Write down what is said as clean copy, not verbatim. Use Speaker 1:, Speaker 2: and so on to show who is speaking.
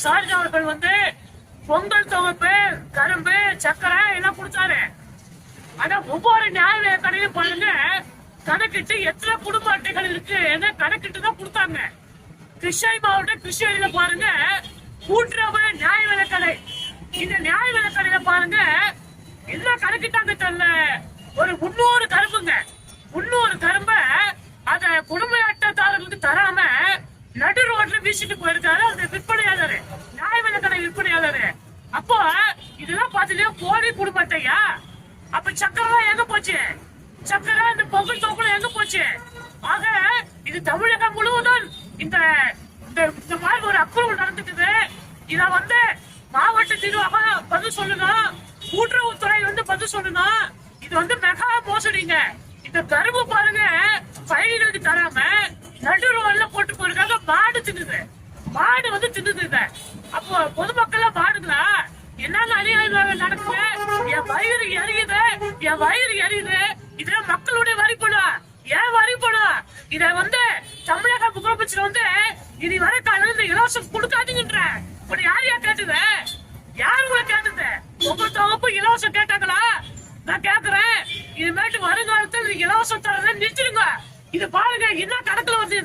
Speaker 1: ஸ்டாலின் அவர்கள் பொங்கல் தொகுப்பு, கரும்பு, சக்கரை எல்லாம் கொடுத்தாரு. ஆனா ஒவ்வொரு நியாய விலை கடையிலும் பாருங்க, கணக்கிட்டு எத்தனை குடும்ப அட்டைகள் இருக்கு கணக்கிட்டு தான் கொடுத்தாங்க. கிருஷ்ணகிரி மாவட்டம் கிருஷ்ணகிரியில பாருங்க, கூட்டுறவு நியாய விலை கடை. இந்த நியாய விலை கடையில பாருங்க என்ன கணக்கிட்டாங்க தெரியல. ஒரு 300 கரும்புங்க, 300 கரும்ப அத குடும்ப அட்டைதாரர்களுக்கு தராம நடு ரோட்ல வீசிட்டு போயிருக்காரு அந்த விற்பனையாளரு, நியாய விலை கடை விற்பனையாளரு. அப்போ இதெல்லாம் பாத்துட்டு கோடி குடும்ப அட்டையா? அப்ப சக்கரை எங்க போச்சு? சக்கரை இந்த பொங்கல் தொகுப்புல எங்க போச்சு? ஆக இது தமிழகம் முழுவதும் இந்த மாதிரி ஒரு அப்ரூவல் நடந்துக்குது. இத மாவட்ட நிர்வாகம் பதில் சொல்லணும், கூட்டுறவுத்துறை பதில் சொல்லணும். இது மெகா மோசடிங்க. இந்த கரும்பு பாருங்க பயணிகளுக்கு தராம நடு ரோட்ல போட்டு போயிருக்காங்க. மாடு தின்னுது, மாடு தின்னுது. அப்போ பொதுமக்கள் மாடுங்களா? என்னன்னு அநியாயம் நடக்குது. என் வயிறு எரியுது, என் வயிறு எரியுது. இதுல மக்களுடைய வரி பணம், ஏன் வரி பணம்? இத தமிழக முதலமைச்சர் இனி வரை காலையில இலவசம் கொடுக்காதீங்கன்ற யாரையா கேட்டது? யாரு கூட கேட்டது? உங்க தொகுப்பு இலவசம் கேட்டாங்களா? நான் கேக்குறேன், இனிமேட்டு வருங்காலத்தில் இலவசம் தரதை நிறுத்திடுங்க. இது பாருங்க என்ன கணக்குல வந்து